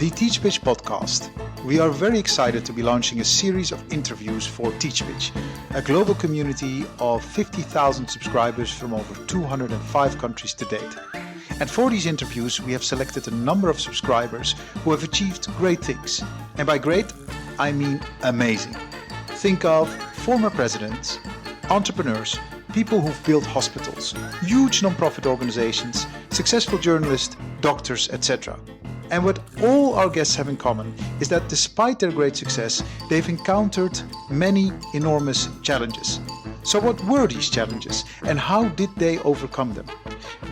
The TeachPitch podcast. We are very excited to be launching a series of interviews for TeachPitch, a global community of 50,000 subscribers from over 205 countries to date. And for these interviews, we have selected a number of subscribers who have achieved great things. And by great, I mean amazing. Think of former presidents, entrepreneurs, people who've built hospitals, huge non-profit organizations, successful journalists, doctors, etc. And what all our guests have in common is that despite their great success, they've encountered many enormous challenges. So what were these challenges and how did they overcome them?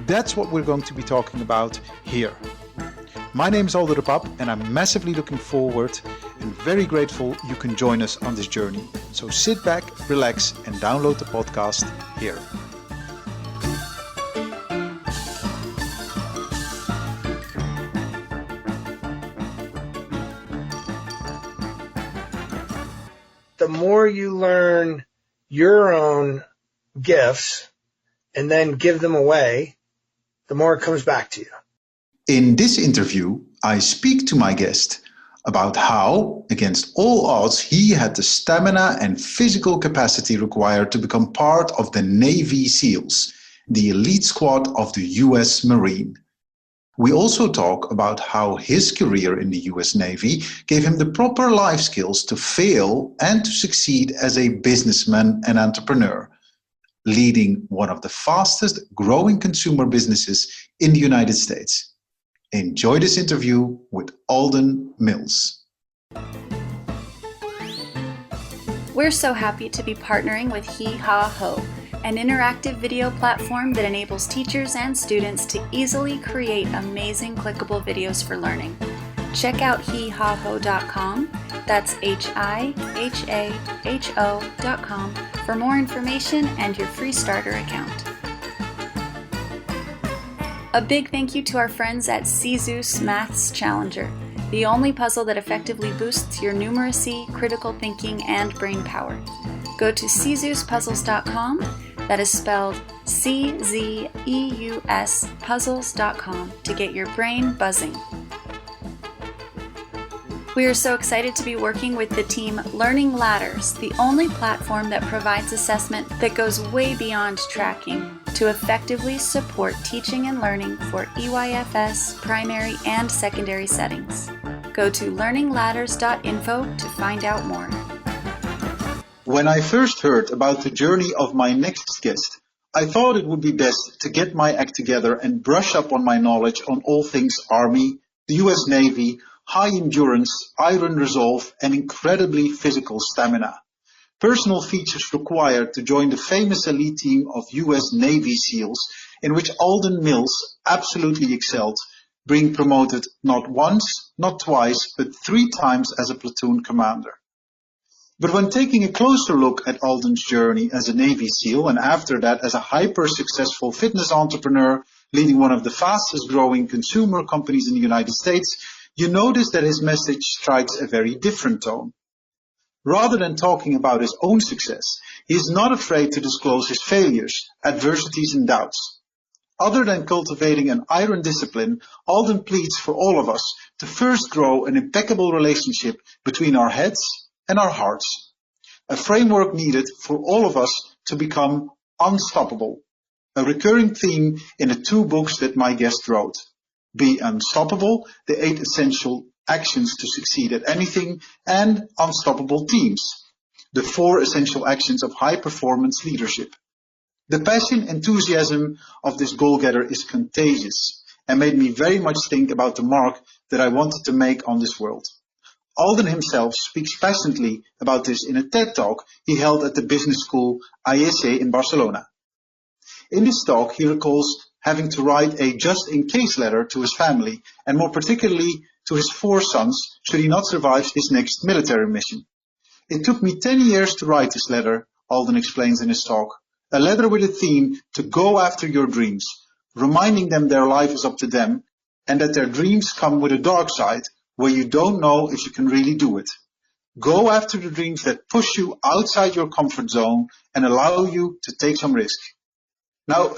That's what we're going to be talking about here. My name is Aldo and I'm massively looking forward and very grateful you can join us on this journey. So sit back, relax and download the podcast here. The more you learn your own gifts and then give them away, the more it comes back to you. In this interview, I speak to my guest about how, against all odds, he had the stamina and physical capacity required to become part of the Navy SEALs, the elite squad of the US Marine. We also talk about how his career in the US Navy gave him the proper life skills to fail and to succeed as a businessman and entrepreneur, leading one of the fastest growing consumer businesses in the United States. Enjoy this interview with Alden Mills. We're so happy to be partnering with Hee Ha Ho, an interactive video platform that enables teachers and students to easily create amazing clickable videos for learning. Check out heehaho.com, that's HIHAHO.com, for more information and your free starter account. A big thank you to our friends at Zeus Maths Challenger, the only puzzle that effectively boosts your numeracy, critical thinking, and brain power. Go to CZeusPuzzles.com, that is spelled CZEUS puzzles.com, to get your brain buzzing. We are so excited to be working with the team Learning Ladders, the only platform that provides assessment that goes way beyond tracking to effectively support teaching and learning for EYFS, primary, and secondary settings. Go to learningladders.info to find out more. When I first heard about the journey of my next guest, I thought it would be best to get my act together and brush up on my knowledge on all things Army, the US Navy, high endurance, iron resolve, and incredibly physical stamina. Personal features required to join the famous elite team of US Navy SEALs, in which Alden Mills absolutely excelled, being promoted not once, not twice, but 3 times as a platoon commander. But when taking a closer look at Alden's journey as a Navy SEAL and after that as a hyper-successful fitness entrepreneur leading one of the fastest growing consumer companies in the United States, you notice that his message strikes a very different tone. Rather than talking about his own success, he is not afraid to disclose his failures, adversities and doubts. Other than cultivating an iron discipline, Alden pleads for all of us to first grow an impeccable relationship between our heads and our hearts. A framework needed for all of us to become unstoppable. A recurring theme in the 2 books that my guest wrote. Be Unstoppable, the 8 essential actions to succeed at anything, and Unstoppable Teams, the 4 essential actions of high-performance leadership. The passion, enthusiasm of this goal-getter is contagious and made me very much think about the mark that I wanted to make on this world. Alden himself speaks passionately about this in a TED Talk he held at the business school IEC in Barcelona. In this talk, he recalls having to write a just-in-case letter to his family, and more particularly to his 4 sons, should he not survive his next military mission. It took me 10 years to write this letter, Alden explains in his talk. A letter with a theme to go after your dreams, reminding them their life is up to them, and that their dreams come with a dark side, where you don't know if you can really do it. Go after the dreams that push you outside your comfort zone and allow you to take some risk. Now,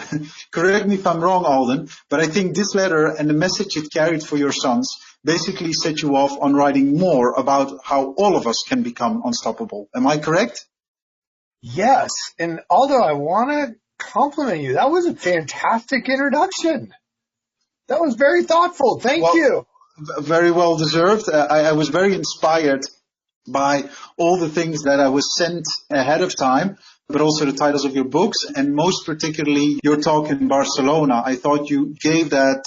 correct me if I'm wrong, Alden, but I think this letter and the message it carried for your sons basically set you off on writing more about how all of us can become unstoppable. Am I correct? Yes. And Aldo, I want to compliment you. That was a fantastic introduction. That was very thoughtful. Thank you. Very well deserved. I was very inspired by all the things that I was sent ahead of time, but also the titles of your books, and most particularly your talk in Barcelona. I thought you gave that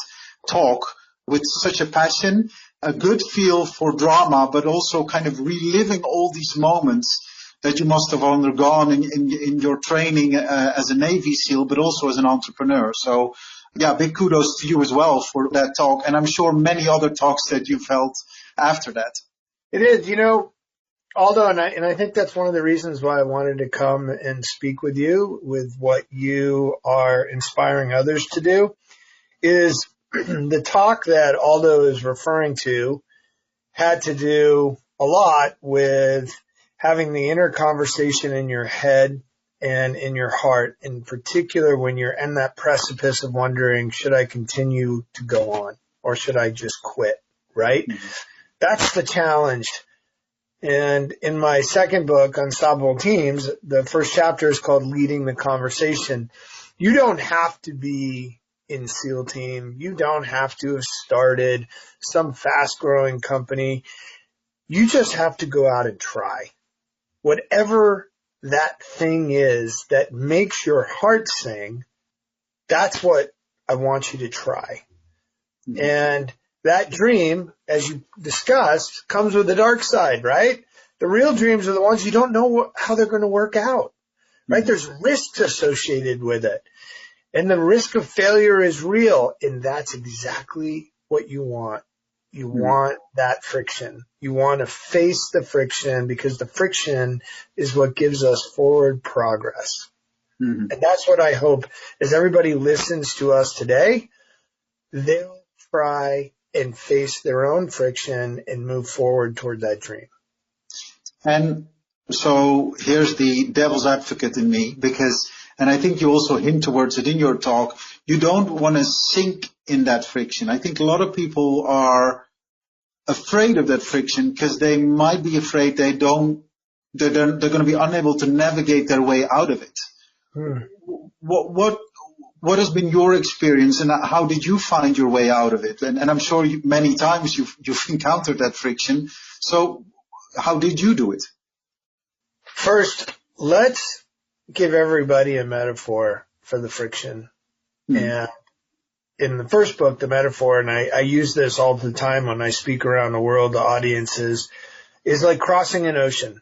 talk with such a passion, a good feel for drama, but also kind of reliving all these moments that you must have undergone in your training as a Navy SEAL, but also as an entrepreneur. So, yeah, big kudos to you as well for that talk, and I'm sure many other talks that you've held after that. It is, Aldo, and I think that's one of the reasons why I wanted to come and speak with you with what you are inspiring others to do, is the talk that Aldo is referring to had to do a lot with having the inner conversation in your head and in your heart, in particular when you're in that precipice of wondering, should I continue to go on or should I just quit, right? Mm-hmm. That's the challenge. And in my second book, Unstoppable Teams, the first chapter is called Leading the Conversation. You don't have to be in SEAL Team. You don't have to have started some fast-growing company. You just have to go out and try. Whatever that thing is that makes your heart sing, that's what I want you to try. Mm-hmm. And that dream, as you discussed, comes with the dark side, right? The real dreams are the ones you don't know how they're going to work out, right? Mm-hmm. There's risks associated with it. And the risk of failure is real. And that's exactly what you want. You want that friction. You want to face the friction because the friction is what gives us forward progress. Mm-hmm. And that's what I hope as everybody listens to us today, they'll try and face their own friction and move forward toward that dream. And so here's the devil's advocate in me and I think you also hint towards it in your talk, you don't want to sink in that friction. I think a lot of people are afraid of that friction because they might be afraid they're going to be unable to navigate their way out of it. What has been your experience and how did you find your way out of it? And I'm sure many times you've encountered that friction. So how did you do it? First, let's give everybody a metaphor for the friction. And in the first book, the metaphor, and I use this all the time when I speak around the world to audiences, is like crossing an ocean.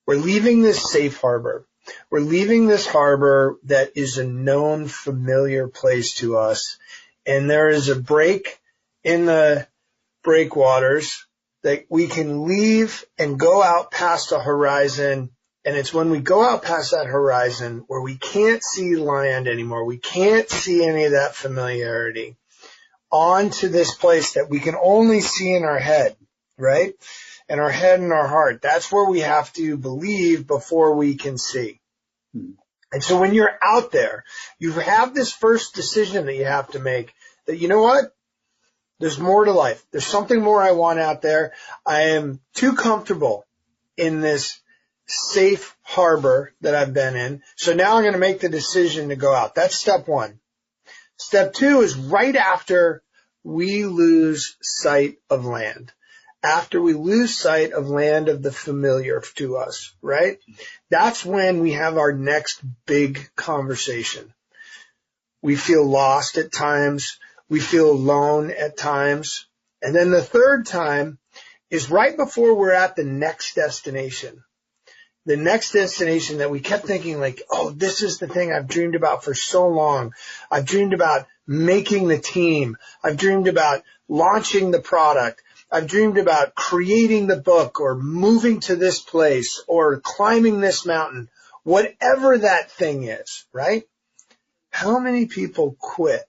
We're leaving this safe harbor. We're leaving this harbor that is a known, familiar place to us. And there is a break in the breakwaters that we can leave and go out past a horizon. And it's when we go out past that horizon where we can't see land anymore. We can't see any of that familiarity onto this place that we can only see in our head, right? And our head and our heart. That's where we have to believe before we can see. And so when you're out there, you have this first decision that you have to make that, you know what? There's more to life. There's something more I want out there. I am too comfortable in this safe harbor that I've been in. So now I'm going to make the decision to go out. That's step one. Step two is right after we lose sight of land. After we lose sight of land of the familiar to us, right? That's when we have our next big conversation. We feel lost at times. We feel alone at times. And then the third time is right before we're at the next destination. The next destination that we kept thinking like, oh, this is the thing I've dreamed about for so long. I've dreamed about making the team. I've dreamed about launching the product. I've dreamed about creating the book or moving to this place or climbing this mountain, whatever that thing is, right? How many people quit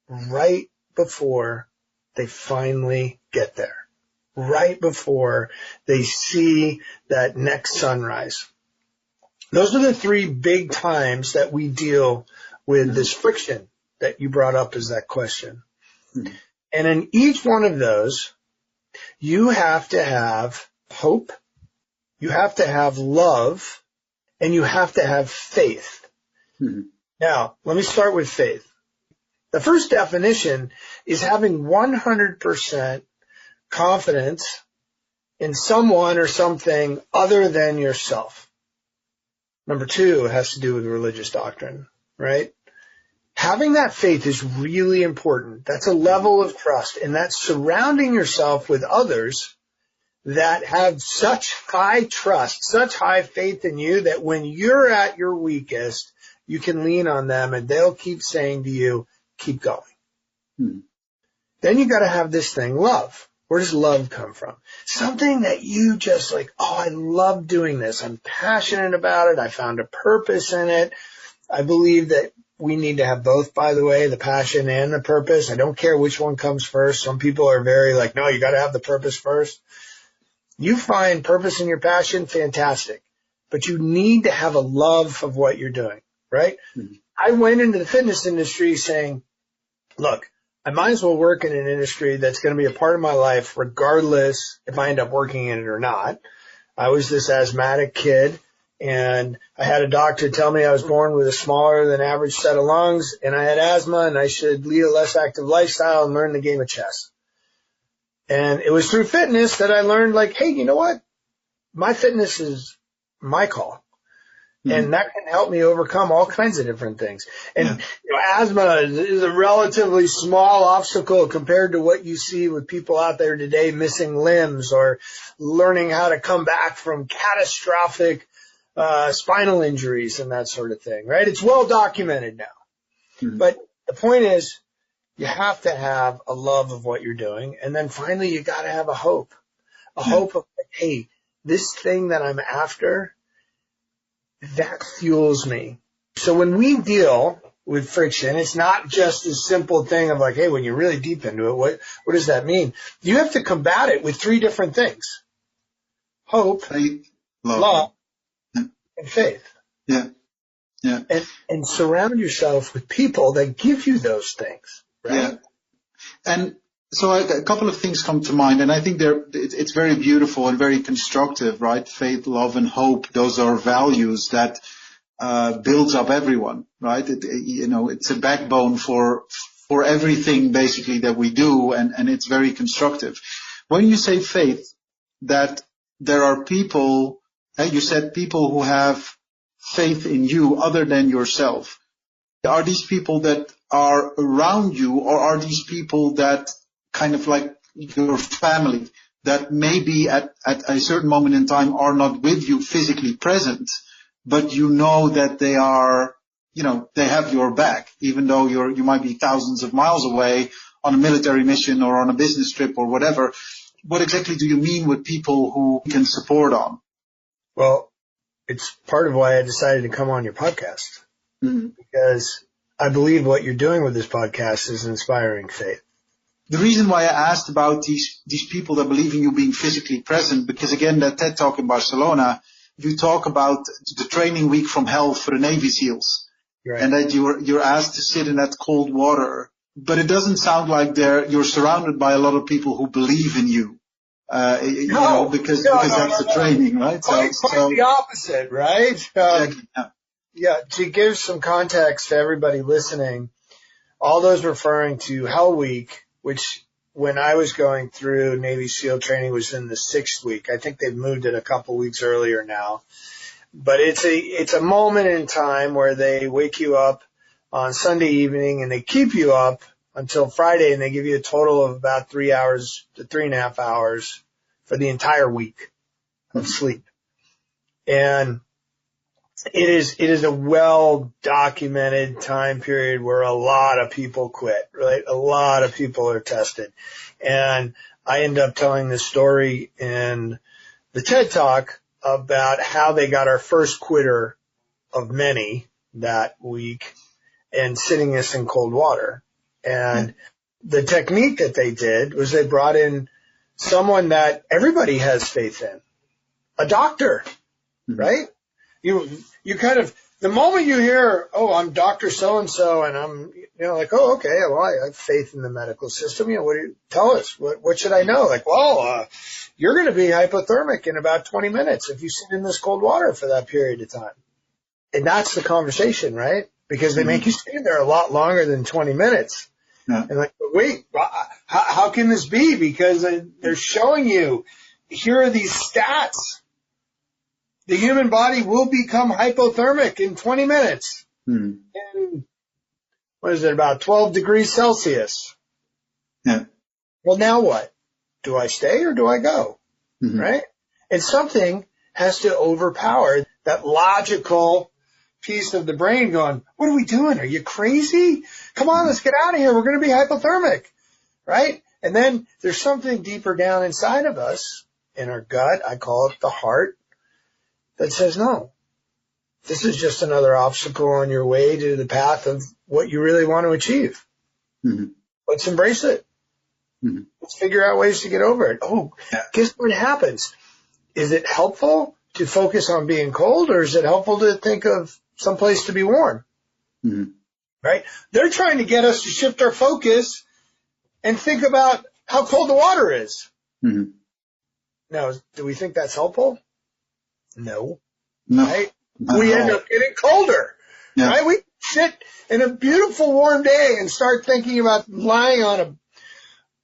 right before they finally get there? Right before they see that next sunrise. Those are the three big times that we deal with this friction that you brought up as that question. And in each one of those, you have to have hope, you have to have love, and you have to have faith. Mm-hmm. Now, let me start with faith. The first definition is having 100% confidence in someone or something other than yourself. Number two has to do with religious doctrine, right? Having that faith is really important. That's a level of trust, and that's surrounding yourself with others that have such high trust, such high faith in you that when you're at your weakest, you can lean on them and they'll keep saying to you, keep going. Then you got to have this thing, love. Where does love come from? Something that you just like, oh, I love doing this. I'm passionate about it. I found a purpose in it. I believe that we need to have both, by the way, the passion and the purpose. I don't care which one comes first. Some people are very like, no, you got to have the purpose first. You find purpose in your passion, fantastic. But you need to have a love of what you're doing, right? Mm-hmm. I went into the fitness industry saying, look, I might as well work in an industry that's going to be a part of my life regardless if I end up working in it or not. I was this asthmatic kid, and I had a doctor tell me I was born with a smaller than average set of lungs, and I had asthma, and I should lead a less active lifestyle and learn the game of chess. And it was through fitness that I learned, like, hey, you know what? My fitness is my call. Mm-hmm. And that can help me overcome all kinds of different things. And asthma is a relatively small obstacle compared to what you see with people out there today missing limbs or learning how to come back from catastrophic spinal injuries and that sort of thing, right? It's well documented now. Mm-hmm. But the point is, you have to have a love of what you're doing. And then finally, you got to have a hope. A hope of, hey, this thing that I'm after, that fuels me. So when we deal with friction, it's not just a simple thing of like, hey, when you're really deep into it, what does that mean? You have to combat it with three different things. Hope, faith, love, and faith. Yeah. Yeah. And surround yourself with people that give you those things. Right? Yeah. And so a couple of things come to mind, and I think it's very beautiful and very constructive, right? Faith, love, and hope. Those are values that builds up everyone, right? It's a backbone for everything basically that we do, and it's very constructive. When you say faith, that there are people, you said people who have faith in you other than yourself. Are these people that are around you, or are these people that kind of like your family that maybe at a certain moment in time are not with you physically present, but you know that they are, they have your back, even though you might be thousands of miles away on a military mission or on a business trip or whatever. What exactly do you mean with people who can support on? Well, it's part of why I decided to come on your podcast. Mm-hmm. Because I believe what you're doing with this podcast is inspiring faith. The reason why I asked about these people that believe in you being physically present, because again, that TED Talk in Barcelona, you talk about the training week from hell for the Navy SEALs. Right. And that you're asked to sit in that cold water. But it doesn't sound like you're surrounded by a lot of people who believe in you. Because that's the training, right? Quite the opposite, right? Exactly. Yeah, to give some context to everybody listening, all those referring to Hell Week, which when I was going through Navy SEAL training was in the 6th week. I think they've moved it a couple weeks earlier now. But it's a moment in time where they wake you up on Sunday evening and they keep you up until Friday, and they give you a total of about 3 hours to 3.5 hours for the entire week of sleep. And it is a well-documented time period where a lot of people quit, right? A lot of people are tested. And I end up telling this story in the TED Talk about how they got our first quitter of many that week and sitting us in cold water. And the technique that they did was they brought in someone that everybody has faith in, a doctor, right? You kind of The moment you hear, oh, I'm Dr. So-and-so, and I'm, like, oh, okay, well, I have faith in the medical system. What do you tell us? What should I know? Like, well, you're going to be hypothermic in about 20 minutes if you sit in this cold water for that period of time. And that's the conversation, right? Because they make you stand there a lot longer than 20 minutes. Yeah. And like, wait, how can this be? Because they're showing you, here are these stats. The human body will become hypothermic in 20 minutes. In, what is it, about 12 degrees Celsius? Yeah. Well, now what? Do I stay or do I go? Right? And something has to overpower that logical piece of the brain going, what are we doing? Are you crazy? Come on, let's get out of here. We're going to be hypothermic. Right? And then there's something deeper down inside of us, in our gut, I call it the heart, that says, no, this is just another obstacle on your way to the path of what you really want to achieve. Let's embrace it. Let's figure out ways to get over it. Oh, guess what happens? Is it helpful to focus on being cold, or is it helpful to think of some place to be warm? Right? They're trying to get us to shift our focus and think about how cold the water is. Now, do we think that's helpful? No. Right? We end up getting colder. Right? We sit in a beautiful warm day and start thinking about lying on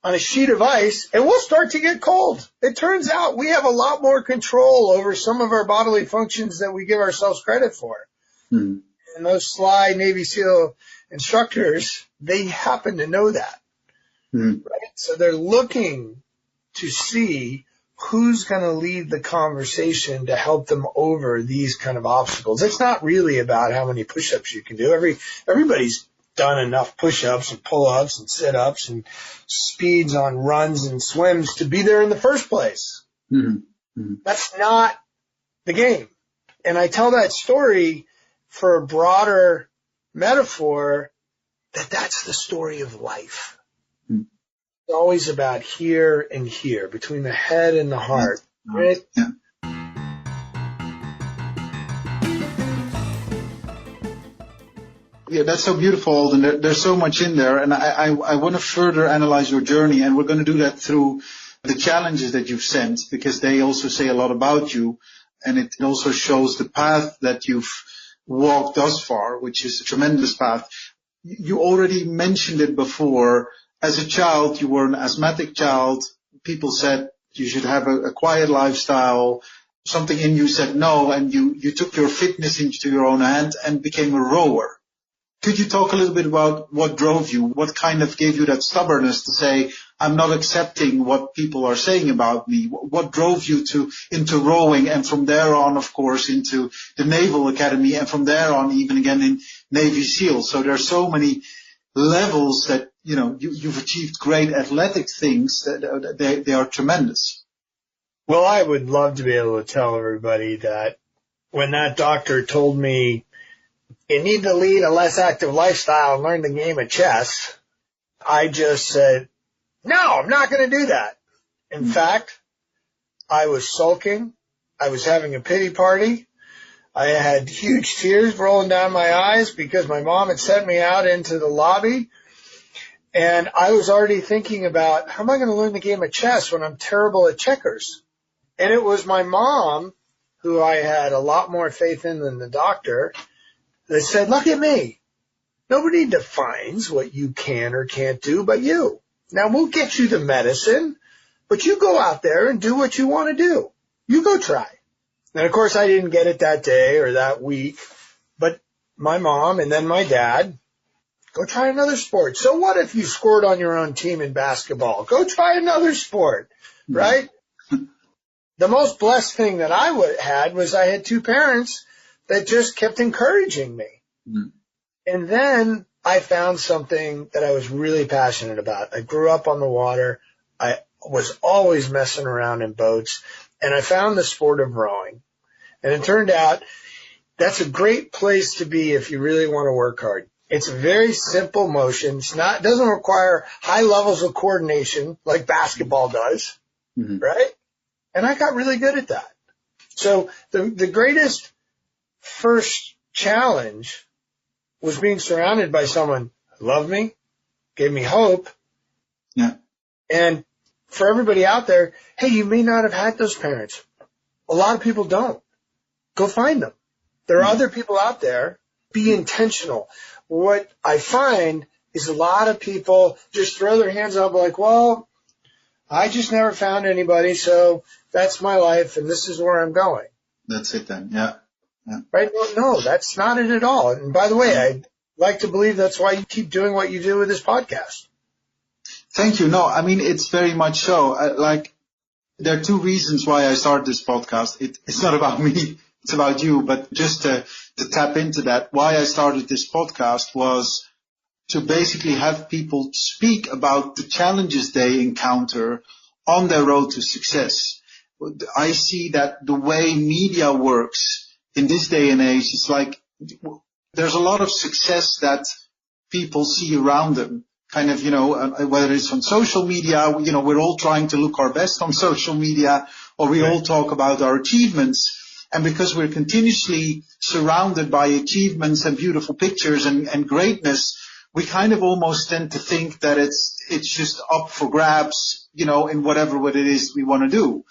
a sheet of ice, and we'll start to get cold. It turns out we have a lot more control over some of our bodily functions than we give ourselves credit for. And those sly Navy SEAL instructors, they happen to know that. Right? So they're looking to see who's going to lead the conversation to help them over these kind of obstacles. It's not really about how many push-ups you can do. Everybody's done enough push-ups and pull-ups and sit-ups and speeds on runs and swims to be there in the first place. That's not the game. And I tell that story for a broader metaphor that that's the story of life. It's always about here and here, between the head and the heart. Right? Yeah, that's so beautiful, Alden. There's so much in there, and I want to further analyze your journey, and we're going to do that through the challenges that you've sent, because they also say a lot about you, and it also shows the path that you've walked thus far, which is a tremendous path. You already mentioned it before. As a child, you were an asthmatic child. People said you should have a quiet lifestyle. Something in you said no, and you took your fitness into your own hand and became a rower. Could you talk a little bit about what drove you? What kind of gave you that stubbornness to say, I'm not accepting what people are saying about me? What drove you into rowing, and from there on, of course, into the Naval Academy, and from there on even again in Navy SEALs? So there are so many levels that, you've achieved great athletic things that they are tremendous. Well, I would love to be able to tell everybody that when that doctor told me you need to lead a less active lifestyle and learn the game of chess, I just said, no, I'm not going to do that. In fact, I was sulking. I was having a pity party. I had huge tears rolling down my eyes because my mom had sent me out into the lobby. And I was already thinking about, how am I going to learn the game of chess when I'm terrible at checkers? And it was my mom, who I had a lot more faith in than the doctor, that said, look at me. Nobody defines what you can or can't do but you. Now, we'll get you the medicine, but you go out there and do what you want to do. You go try. And, of course, I didn't get it that day or that week, but my mom and then my dad, go try another sport. So what if you scored on your own team in basketball? Go try another sport, right? The most blessed thing that I had was I had two parents that just kept encouraging me. And then I found something that I was really passionate about. I grew up on the water. I was always messing around in boats, and I found the sport of rowing. And it turned out that's a great place to be if you really want to work hard. It's a very simple motion. It doesn't require high levels of coordination like basketball does, right? And I got really good at that. So the greatest first challenge was being surrounded by someone who loved me, gave me hope. Yeah. And for everybody out there, hey, you may not have had those parents. A lot of people don't. Go find them. There are other people out there. Be intentional. What I find is a lot of people just throw their hands up like, well, I just never found anybody, so that's my life, and this is where I'm going. That's it then, yeah. Right? No, that's not it at all. And by the way, I like to believe that's why you keep doing what you do with this podcast. Thank you. No, I mean, it's very much so. There are two reasons why I started this podcast. It's not about me, it's about you, but just to tap into that, why I started this podcast was to basically have people speak about the challenges they encounter on their road to success. I see that the way media works in this day and age, it's like there's a lot of success that people see around them. Kind of, whether it's on social media, we're all trying to look our best on social media, or we all talk about our achievements. And because we're continuously surrounded by achievements and beautiful pictures and greatness, we kind of almost tend to think that it's just up for grabs, in whatever it is we want to do.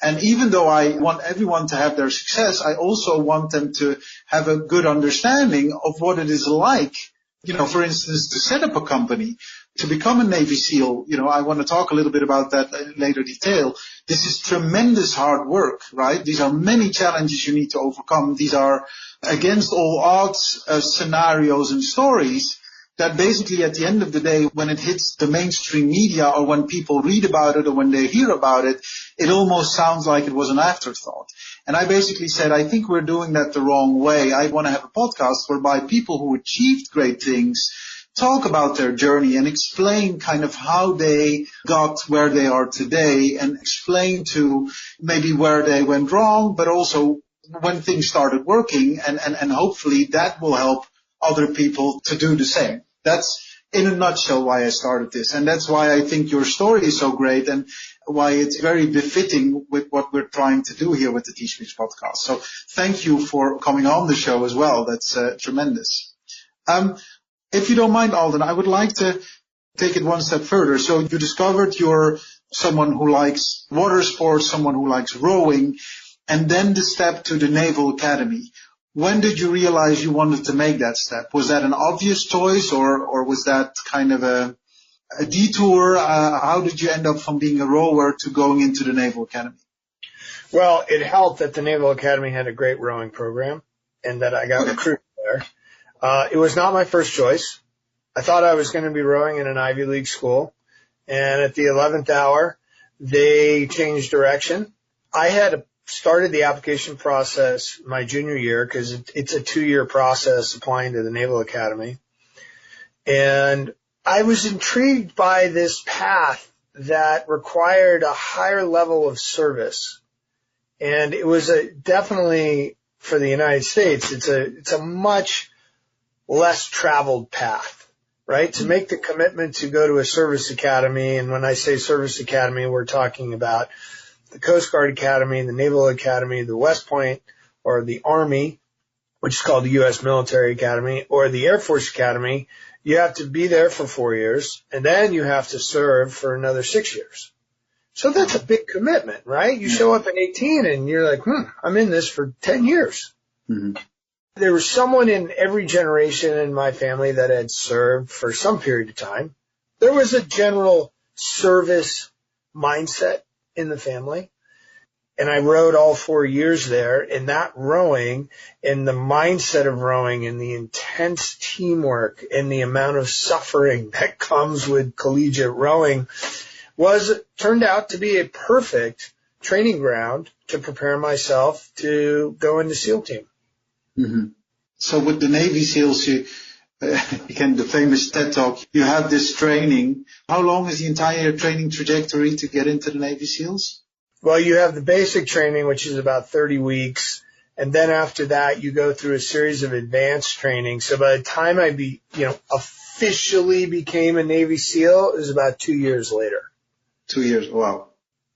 And even though I want everyone to have their success, I also want them to have a good understanding of what it is like. For instance, to set up a company, to become a Navy SEAL, I want to talk a little bit about that in later detail. This is tremendous hard work, right? These are many challenges you need to overcome. These are against all odds scenarios and stories that basically at the end of the day, when it hits the mainstream media or when people read about it or when they hear about it, it almost sounds like it was an afterthought. And I basically said, I think we're doing that the wrong way. I want to have a podcast whereby people who achieved great things talk about their journey and explain kind of how they got where they are today and explain to maybe where they went wrong, but also when things started working and hopefully that will help other people to do the same. That's in a nutshell why I started this. And that's why I think your story is so great and why it's very befitting with what we're trying to do here with the Teach Speaks podcast. So thank you for coming on the show as well. That's tremendous. If you don't mind, Alden, I would like to take it one step further. So you discovered you're someone who likes water sports, someone who likes rowing, and then the step to the Naval Academy. When did you realize you wanted to make that step? Was that an obvious choice or was that kind of a detour? How did you end up from being a rower to going into the Naval Academy? Well, it helped that the Naval Academy had a great rowing program and that I got recruited there. It was not my first choice. I thought I was going to be rowing in an Ivy League school. And at the 11th hour, they changed direction. I had started the application process my junior year because it's a 2-year process applying to the Naval Academy. And I was intrigued by this path that required a higher level of service. And it was definitely for the United States, it's a much less traveled path, right? To make the commitment to go to a service academy. And when I say service academy, we're talking about the Coast Guard Academy, the Naval Academy, the West Point, or the Army, which is called the U.S. Military Academy, or the Air Force Academy. You have to be there for 4 years, and then you have to serve for another 6 years. So that's a big commitment, right? You show up at 18, and you're like, I'm in this for 10 years. Mm-hmm. There was someone in every generation in my family that had served for some period of time. There was a general service mindset in the family. And I rowed all 4 years there, and that rowing and the mindset of rowing and the intense teamwork and the amount of suffering that comes with collegiate rowing turned out to be a perfect training ground to prepare myself to go into SEAL team. Mm-hmm. So with the Navy SEALs, again, the famous TED Talk, you have this training. How long is the entire training trajectory to get into the Navy SEALs? Well, you have the basic training, which is about 30 weeks. And then after that, you go through a series of advanced training. So by the time I officially became a Navy SEAL, it was about 2 years later. 2 years. Wow.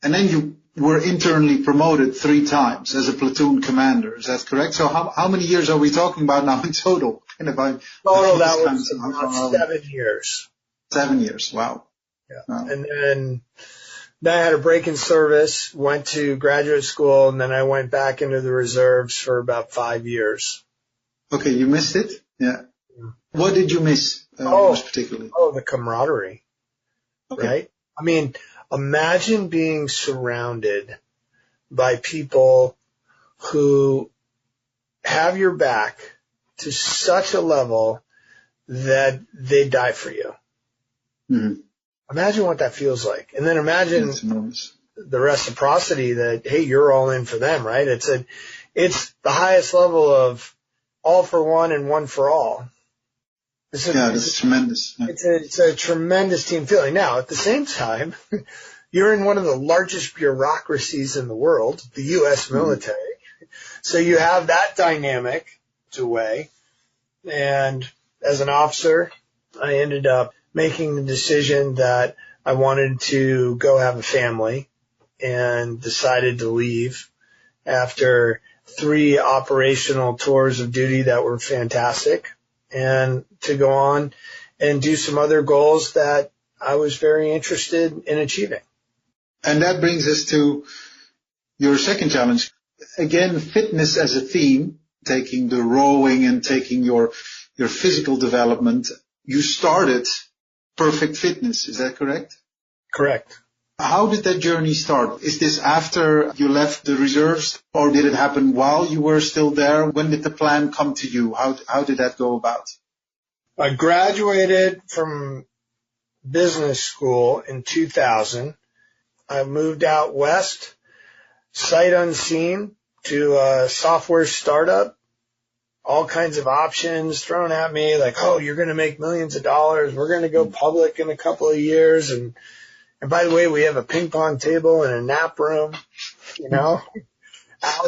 And then you were internally promoted 3 times as a platoon commander. Is that correct? So how many years are we talking about now in total? And if I total, that was about 7 years. 7 years. Wow. Yeah. Wow. And then I had a break in service, went to graduate school, and then I went back into the reserves for about 5 years. Okay, you missed it? Yeah. What did you miss most particularly? The camaraderie. Okay. Right? I mean, imagine being surrounded by people who have your back to such a level that they die for you. Mm-hmm. Imagine what that feels like. And then imagine the reciprocity that, hey, you're all in for them, right? It's the highest level of all for one and one for all. That's tremendous. Yeah. It's a tremendous team feeling. Now, at the same time, you're in one of the largest bureaucracies in the world, the U.S. military. Mm-hmm. So you have that dynamic to weigh. And as an officer, I ended up making the decision that I wanted to go have a family and decided to leave after 3 operational tours of duty that were fantastic, and to go on and do some other goals that I was very interested in achieving. And that brings us to your second challenge. Again, fitness as a theme, taking the rowing and taking your physical development. You started Perfect Fitness, is that correct? Correct. How did that journey start? Is this after you left the reserves, or did it happen while you were still there? When did the plan come to you? How did that go about? I graduated from business school in 2000. I moved out west, sight unseen, to a software startup. All kinds of options thrown at me, like, oh, you're going to make millions of dollars. We're going to go public in a couple of years. And by the way, we have a ping pong table and a nap room, out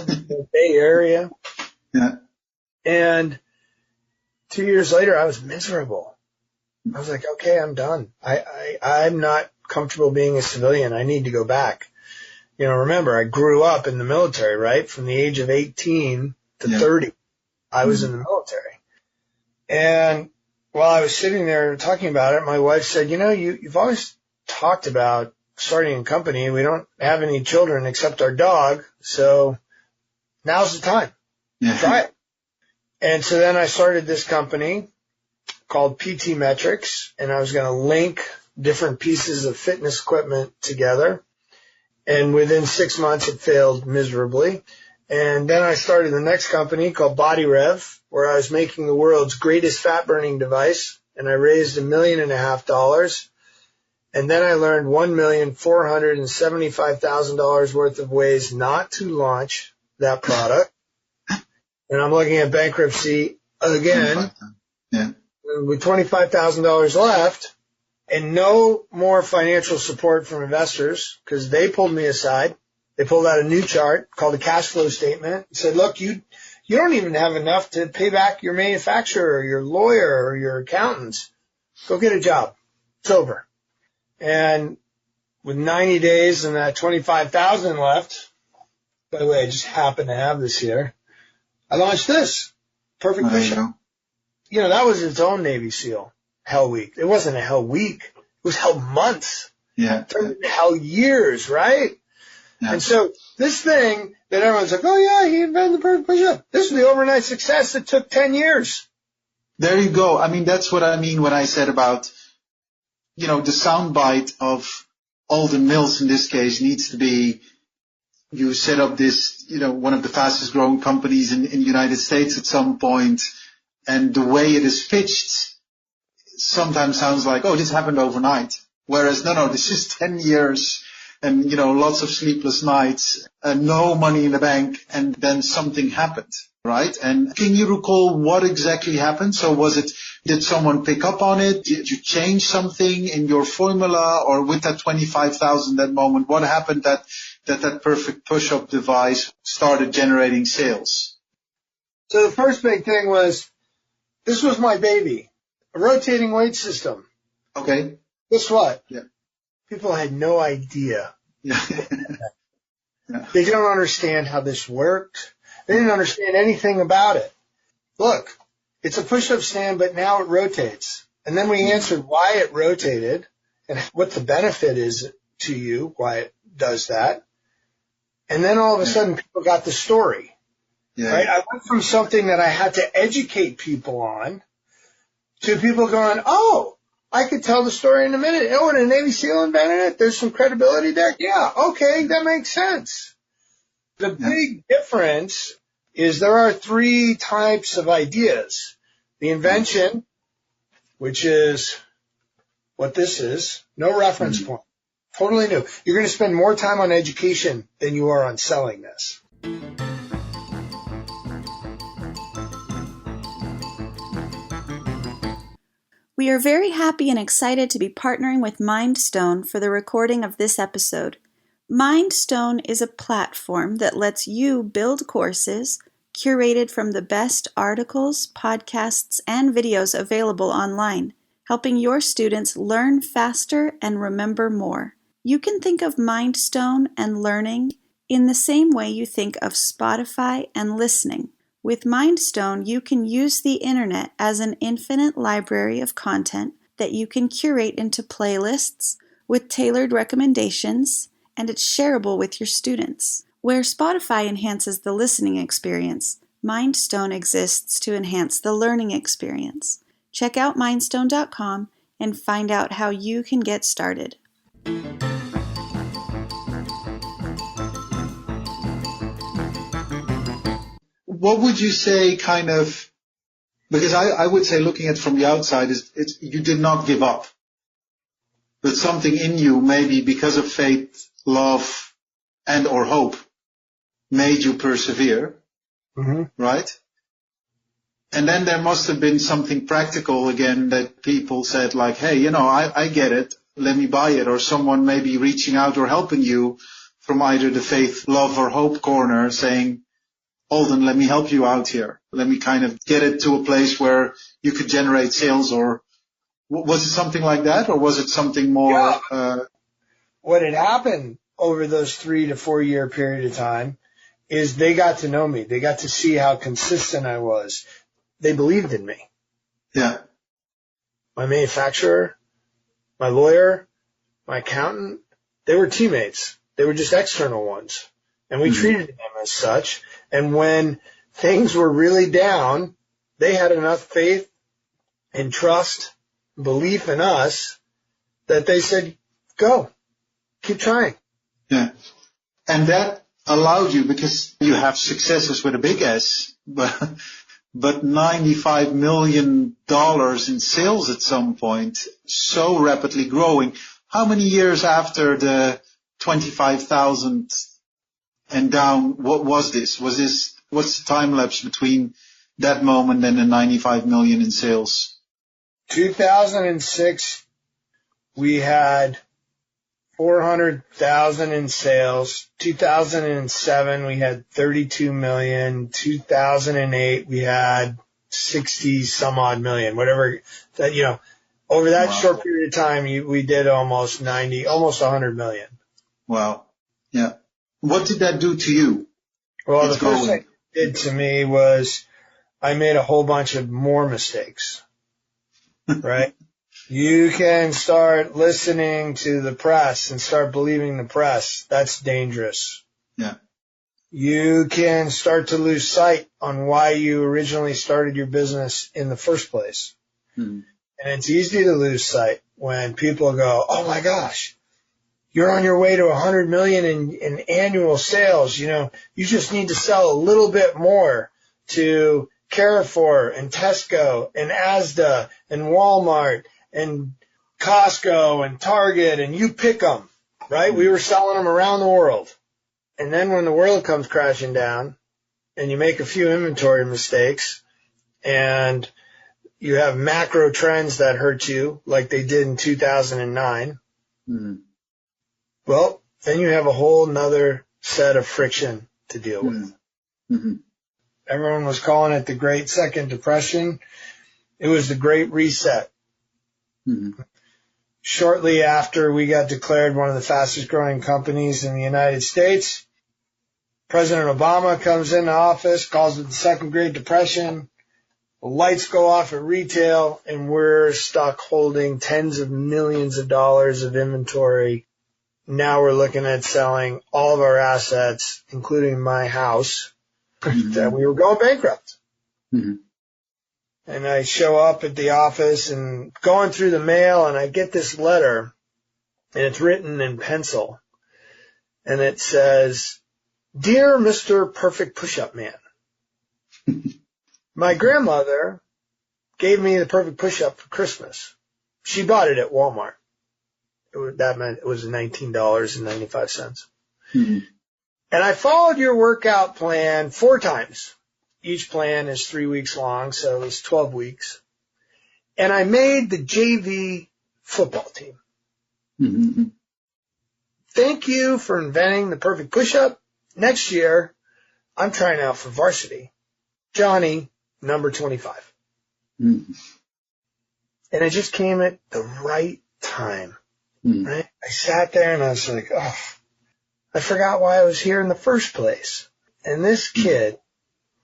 in the Bay Area. Yeah. And 2 years later, I was miserable. I was like, okay, I'm done. I'm not comfortable being a civilian. I need to go back. Remember, I grew up in the military, right? From the age of 18 to 30. I was in the military. And while I was sitting there talking about it, my wife said, you've always talked about starting a company. We don't have any children except our dog. So now's the time. Yeah. Try it. And so then I started this company called PT Metrics, and I was going to link different pieces of fitness equipment together. And within 6 months, it failed miserably. And then I started the next company called Body Rev, where I was making the world's greatest fat burning device, and I raised $1.5 million. And then I learned $1,475,000 worth of ways not to launch that product. And I'm looking at bankruptcy again, with $25,000 left, and no more financial support from investors, because they pulled me aside. They pulled out a new chart called a cash flow statement. Said, look, you don't even have enough to pay back your manufacturer or your lawyer or your accountants. Go get a job. It's over. And with 90 days and that 25,000 left, by the way, I just happen to have this here, I launched this. Perfect Vision. That was its own Navy SEAL hell week. It wasn't a hell week. It was hell months. Yeah. It turned into hell years, right? Yeah. And so this thing that everyone's like, oh, yeah, he invented the perfect push-up. This was the overnight success that took 10 years. There you go. I mean, that's what I mean when I said about, the soundbite of Alden Mills in this case needs to be, you set up this, one of the fastest growing companies in the United States at some point, and the way it is pitched sometimes sounds like, oh, this happened overnight. Whereas, no, this is 10 years. And, lots of sleepless nights, no money in the bank, and then something happened, right? And can you recall what exactly happened? So did someone pick up on it? Did you change something in your formula, or with that 25,000 that moment, what happened that perfect push-up device started generating sales? So the first big thing was, this was my baby, a rotating weight system. Okay. Guess what? Yeah. People had no idea. Yeah. They don't understand how this worked. They didn't understand anything about it. Look, it's a push-up stand, but now it rotates. And then we answered why it rotated and what the benefit is to you, why it does that. And then all of a sudden people got the story. Yeah. Right? I went from something that I had to educate people on to people going, oh, I could tell the story in a minute. Oh, and a Navy SEAL invented it. There's some credibility there. Yeah, okay, that makes sense. The big difference is there are three types of ideas. The invention, which is what this is, no reference point, totally new. You're going to spend more time on education than you are on selling this. We are very happy and excited to be partnering with MindStone for the recording of this episode. MindStone is a platform that lets you build courses curated from the best articles, podcasts, and videos available online, helping your students learn faster and remember more. You can think of MindStone and learning in the same way you think of Spotify and listening. With MindStone, you can use the internet as an infinite library of content that you can curate into playlists with tailored recommendations, and it's shareable with your students. Where Spotify enhances the listening experience, MindStone exists to enhance the learning experience. Check out mindstone.com and find out how you can get started. What would you say kind of, because I would say looking at it from the outside, it's you did not give up. But something in you, maybe because of faith, love, and or hope, made you persevere, right? And then there must have been something practical again that people said like, hey, I get it, let me buy it. Or someone maybe reaching out or helping you from either the faith, love, or hope corner saying, Alden, let me help you out here. Let me kind of get it to a place where you could generate sales. Or was it something like that? Or was it something more? Yeah. What had happened over those 3 to 4 year period of time is they got to know me. They got to see how consistent I was. They believed in me. Yeah. My manufacturer, my lawyer, my accountant, they were teammates. They were just external ones. And we treated them as such. And when things were really down, they had enough faith and trust, belief in us that they said, go, keep trying. Yeah. And that allowed you, because you have successes with a big S, but $95 million in sales at some point, so rapidly growing. How many years after the 25,000 and down, what was this? What's the time lapse between that moment and the 95 million in sales? 2006, we had 400,000 in sales. 2007, we had 32 million. 2008, we had 60 some odd million, whatever that, over that short period of time, we did almost 100 million. Wow. Yeah. What did that do to you? Well, the first thing it did to me was I made a whole bunch of more mistakes, right? You can start listening to the press and start believing the press. That's dangerous. Yeah. You can start to lose sight on why you originally started your business in the first place. And it's easy to lose sight when people go, oh my gosh, you're on your way to 100 million in annual sales. You just need to sell a little bit more to Carrefour and Tesco and Asda and Walmart and Costco and Target, and you pick them, right? We were selling them around the world. And then when the world comes crashing down and you make a few inventory mistakes and you have macro trends that hurt you like they did in 2009, well, then you have a whole nother set of friction to deal with. Everyone was calling it the Great Second Depression. It was the Great Reset. Shortly after we got declared one of the fastest growing companies in the United States, President Obama comes into office, calls it the second Great Depression. The lights go off at retail, and we're stuck holding tens of millions of dollars of inventory. Now we're looking at selling all of our assets, including my house, that we were going bankrupt. Mm-hmm. And I show up at the office and going through the mail, and I get this letter, and it's written in pencil. And it says, "Dear Mr. Perfect Push-Up Man, my grandmother gave me the perfect push-up for Christmas. She bought it at Walmart. That meant it was $19.95. Mm-hmm. And I followed your workout plan 4 times. Each plan is 3 weeks long, so it's 12 weeks. And I made the JV football team. Mm-hmm. Thank you for inventing the perfect push-up. Next year, I'm trying out for varsity. Johnny, number 25. Mm-hmm. And it just came at the right time. Mm-hmm. Right? I sat there and I was like, oh, I forgot why I was here in the first place. And this kid,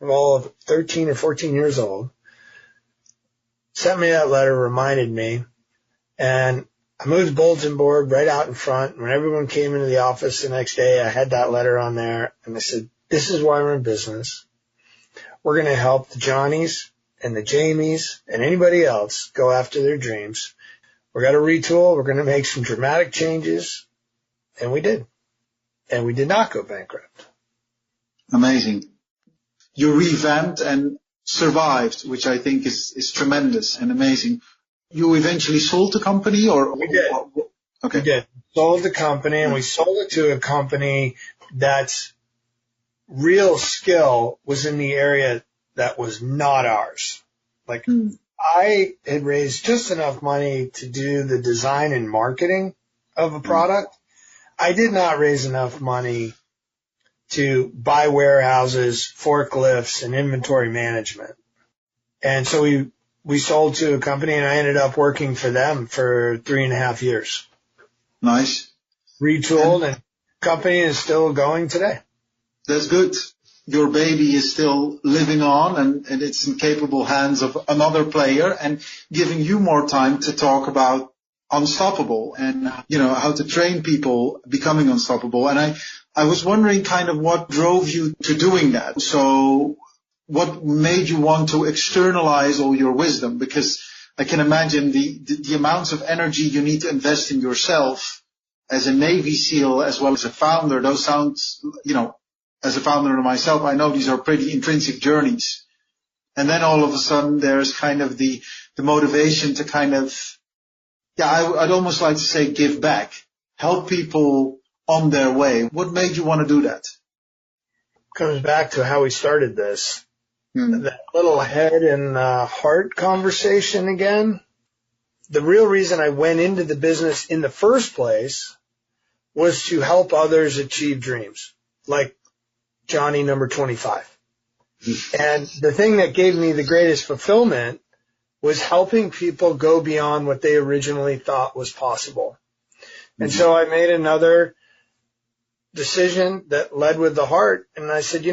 all of 13 or 14 years old, sent me that letter, reminded me, and I moved the bulletin board right out in front. When everyone came into the office the next day, I had that letter on there, and I said, this is why we're in business. We're going to help the Johnnies and the Jamies and anybody else go after their dreams. We're going to retool. We're going to make some dramatic changes. And we did. And we did not go bankrupt. Amazing. You revamped and survived, which I think is tremendous and amazing. You eventually sold the company, or? We did. Okay. We did. Sold the company, and we sold it to a company that's real skill was in the area that was not ours. Like, I had raised just enough money to do the design and marketing of a product. I did not raise enough money to buy warehouses, forklifts, and inventory management. And so we sold to a company, and I ended up working for them for 3.5 years. Nice. Retooled, and company is still going today. That's good. Your baby is still living on, and it's in capable hands of another player, and giving you more time to talk about unstoppable and, how to train people becoming unstoppable. And I was wondering kind of what drove you to doing that. So what made you want to externalize all your wisdom? Because I can imagine the amounts of energy you need to invest in yourself as a Navy SEAL as well as a founder. Those sounds, as a founder myself, I know these are pretty intrinsic journeys. And then all of a sudden there's kind of the motivation to kind of, I'd almost like to say give back, help people on their way. What made you want to do that? Comes back to how we started this. That little head and heart conversation again. The real reason I went into the business in the first place was to help others achieve dreams, like Johnny number 25. And the thing that gave me the greatest fulfillment was helping people go beyond what they originally thought was possible. And so I made another decision that led with the heart, and I said,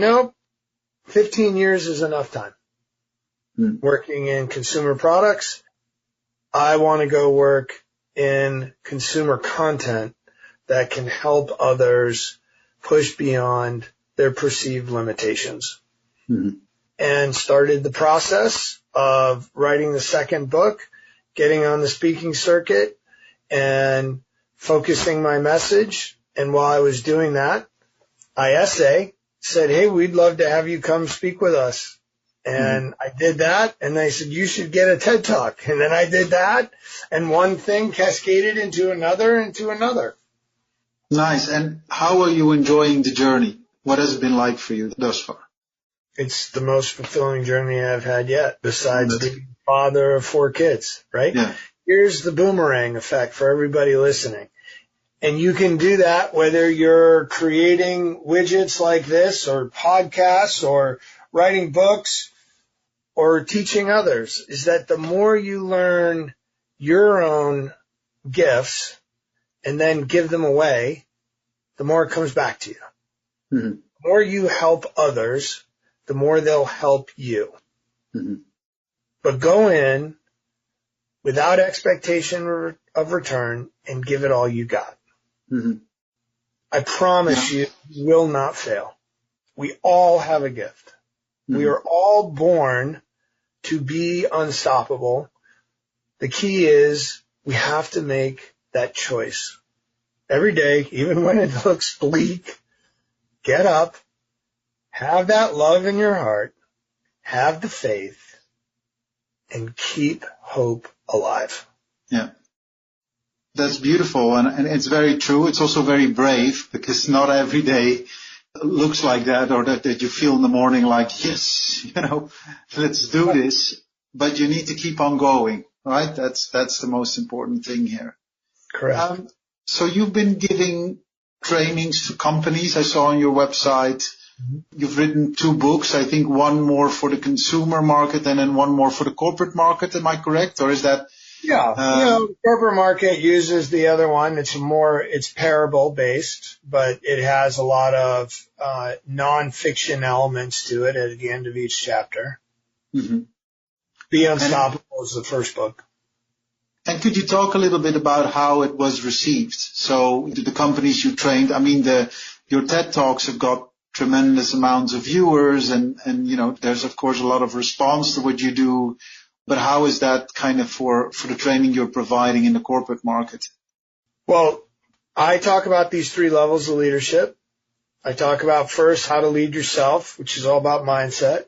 15 years is enough time. Working in consumer products, I want to go work in consumer content that can help others push beyond their perceived limitations. And started the process of writing the second book, getting on the speaking circuit, and focusing my message. And while I was doing that, ISA said, hey, we'd love to have you come speak with us. And I did that, and they said, you should get a TED Talk. And then I did that, and one thing cascaded into another. Nice. And how are you enjoying the journey? What has it been like for you thus far? It's the most fulfilling journey I've had yet, besides being the father of 4 kids, right? Yeah. Here's the boomerang effect for everybody listening. And you can do that whether you're creating widgets like this, or podcasts, or writing books, or teaching others, is that the more you learn your own gifts and then give them away, the more it comes back to you. The more you help others, the more they'll help you. Mm-hmm. But go in without expectation of return and give it all you got. Mm-hmm. I promise you will not fail. We all have a gift. Mm-hmm. We are all born to be unstoppable. The key is we have to make that choice. Every day, even when it looks bleak, get up, have that love in your heart, have the faith, and keep hope alive. Yeah. That's beautiful, and it's very true. It's also very brave, because not every day looks like that, or that you feel in the morning like, yes, let's do this. But you need to keep on going, right? That's the most important thing here. Correct. So you've been giving trainings to companies. I saw on your website. Mm-hmm. You've written 2 books. I think one more for the consumer market and then one more for the corporate market. Am I correct? Or is that? Yeah. The corporate market uses the other one. It's parable based, but it has a lot of non-fiction elements to it at the end of each chapter. Mm-hmm. Be Unstoppable is the first book. And could you talk a little bit about how it was received? So the companies you trained, I mean, your TED Talks have got tremendous amounts of viewers, and there's of course a lot of response to what you do. But how is that kind of for the training you're providing in the corporate market? Well, I talk about these 3 levels of leadership. I talk about first how to lead yourself, which is all about mindset.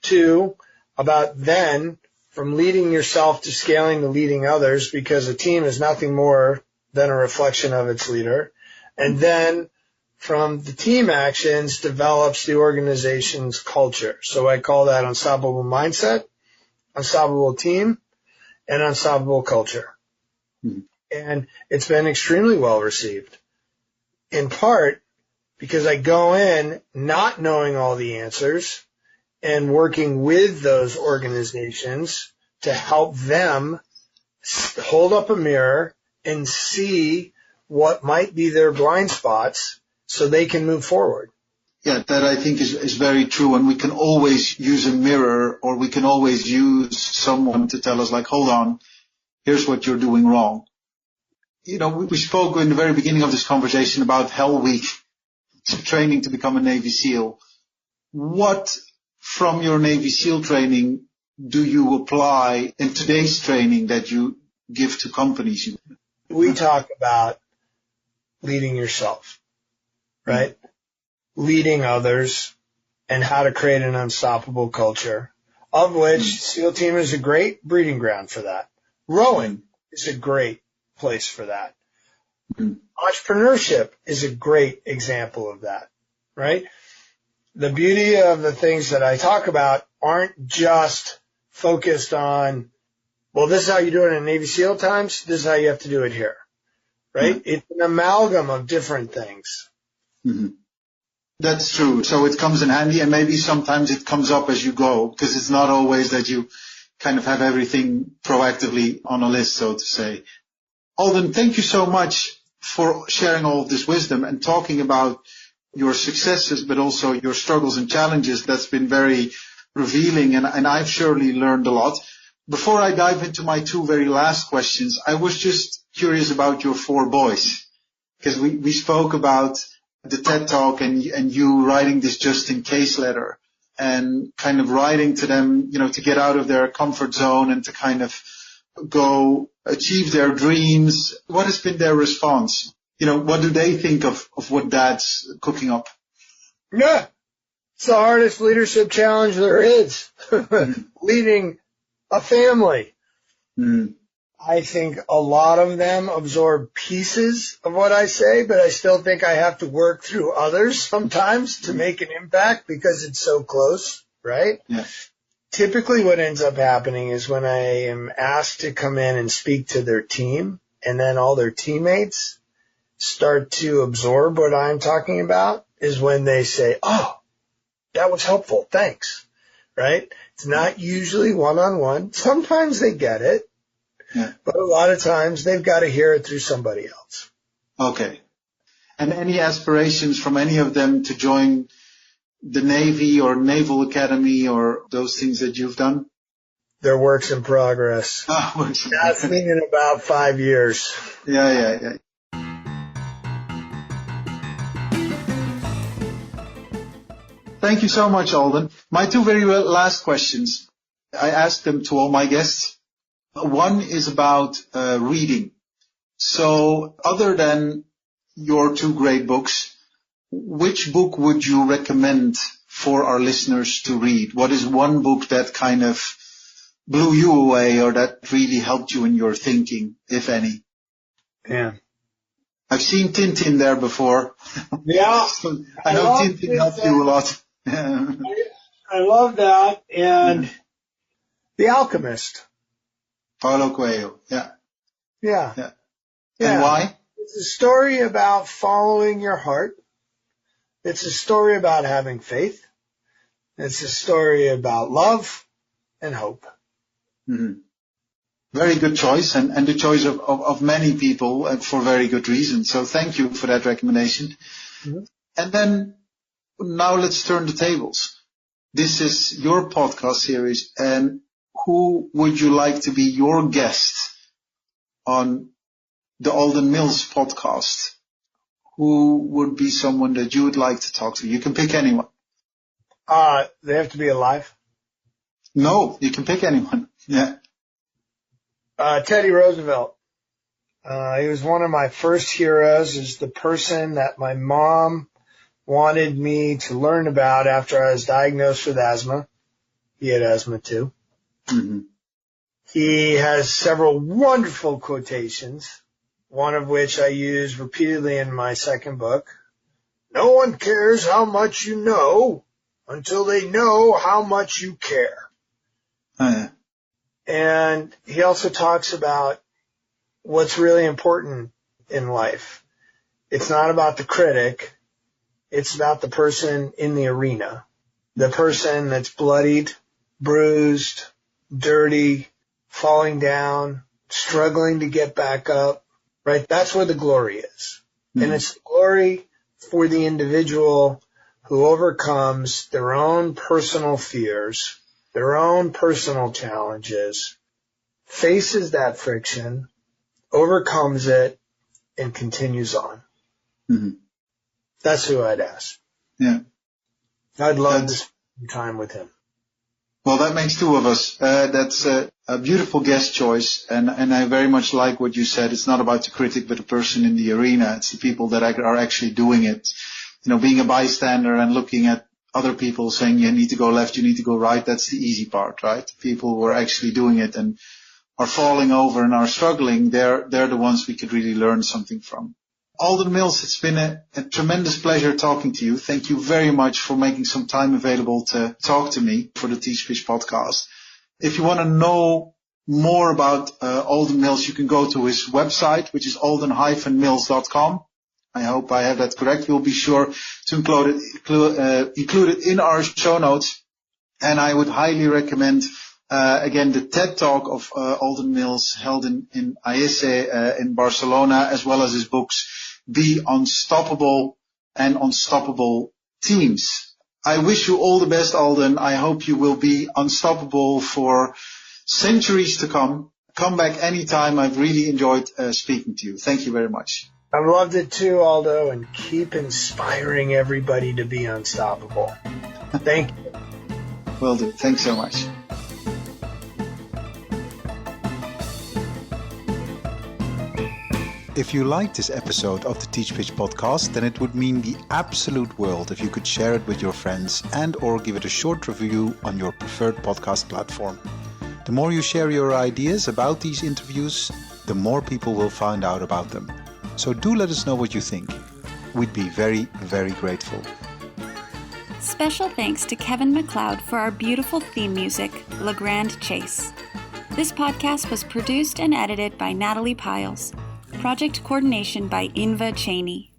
2, about then from leading yourself to scaling to leading others, because a team is nothing more than a reflection of its leader. And then from the team actions develops the organization's culture. So I call that unstoppable mindset, unstoppable team, and unstoppable culture. Mm-hmm. And it's been extremely well received, in part because I go in not knowing all the answers and working with those organizations to help them hold up a mirror and see what might be their blind spots so they can move forward. Yeah, that I think is very true. And we can always use a mirror, or we can always use someone to tell us, like, hold on, here's what you're doing wrong. We spoke in the very beginning of this conversation about Hell Week, training to become a Navy SEAL. What from your Navy SEAL training do you apply in today's training that you give to companies? We talk about leading yourself, right? Mm-hmm. Leading others, and how to create an unstoppable culture, of which SEAL Team is a great breeding ground for that. Rowing is a great place for that. Mm-hmm. Entrepreneurship is a great example of that, right? The beauty of the things that I talk about aren't just focused on, well, this is how you do it in Navy SEAL times, this is how you have to do it here, right? Mm-hmm. It's an amalgam of different things. Mm-hmm. That's true. So it comes in handy, and maybe sometimes it comes up as you go, because it's not always that you kind of have everything proactively on a list, so to say. Alden, thank you so much for sharing all of this wisdom and talking about your successes, but also your struggles and challenges. That's been very revealing, and I've surely learned a lot. Before I dive into my 2 very last questions, I was just curious about your 4 boys, because we spoke about the TED Talk and you writing this just in case letter and kind of writing to them, to get out of their comfort zone and to kind of go achieve their dreams. What has been their response? What do they think of what Dad's cooking up? Yeah, it's the hardest leadership challenge there is, leading a family. Mm. I think a lot of them absorb pieces of what I say, but I still think I have to work through others sometimes to make an impact because it's so close, right? Yeah. Typically what ends up happening is when I am asked to come in and speak to their team, and then all their teammates start to absorb what I'm talking about, is when they say, oh, that was helpful, thanks, right? It's not usually one-on-one. Sometimes they get it. Yeah. But a lot of times they've got to hear it through somebody else. Okay. And any aspirations from any of them to join the Navy or Naval Academy or those things that you've done? They're works in progress. That's me in about 5 years. Yeah. Thank you so much, Alden. My two very last questions. I ask them to all my guests. One is about reading. So other than your two great books, which book would you recommend for our listeners to read? What is one book that kind of blew you away or that really helped you in your thinking, if any? Yeah. I've seen Tintin there before. Yeah. I know Tintin helped you a lot. I love that. And The Alchemist. Paulo Coelho. Yeah. And why? It's a story about following your heart. It's a story about having faith. It's a story about love and hope. Mm-hmm. Very good choice, and the choice of many people, and for very good reason. So thank you for that recommendation. Mm-hmm. And then now let's turn the tables. This is your podcast series, and who would you like to be your guest on the Alden Mills podcast? Who would be someone that you would like to talk to? You can pick anyone. They have to be alive? No, you can pick anyone. Yeah. Teddy Roosevelt. He was one of my first heroes. Is the person that my mom wanted me to learn about after I was diagnosed with asthma. He had asthma too. Mm-hmm. He has several wonderful quotations, one of which I use repeatedly in my second book. No one cares how much you know until they know how much you care. Oh, yeah. And he also talks about what's really important in life. It's not about the critic. It's about the person in the arena, the person that's bloodied, bruised, dirty, falling down, struggling to get back up, right? That's where the glory is. Mm-hmm. And it's the glory for the individual who overcomes their own personal fears, their own personal challenges, faces that friction, overcomes it, and continues on. Mm-hmm. That's who I'd ask. Yeah. I'd love to spend time with him. Well, that makes two of us. That's a beautiful guest choice, and I very much like what you said. It's not about the critic, but the person in the arena. It's the people that are actually doing it. You know, being a bystander and looking at other people saying you need to go left, you need to go right, that's the easy part, right? People who are actually doing it and are falling over and are struggling, they're the ones we could really learn something from. Alden Mills, it's been a tremendous pleasure talking to you. Thank you very much for making some time available to talk to me for the Teach Pitch podcast. If you want to know more about Alden Mills, you can go to his website, which is alden-mills.com. I hope I have that correct. We'll be sure to include it in our show notes. And I would highly recommend, again, the TED Talk of Alden Mills held in Ayese in Barcelona, as well as his books, Be Unstoppable and Unstoppable Teams. I wish you all the best, Alden. I hope you will be unstoppable for centuries to come. Come back anytime. I've really enjoyed speaking to you. Thank you very much. I've loved it too, Aldo, and keep inspiring everybody to be unstoppable. Thank you. Will do. Thanks so much. If you liked this episode of the Teach Pitch podcast, then it would mean the absolute world if you could share it with your friends and or give it a short review on your preferred podcast platform. The more you share your ideas about these interviews, the more people will find out about them. So do let us know what you think. We'd be very, very grateful. Special thanks to Kevin MacLeod for our beautiful theme music, Le Grand Chase. This podcast was produced and edited by Natalie Piles. Project coordination by Inva Cheney.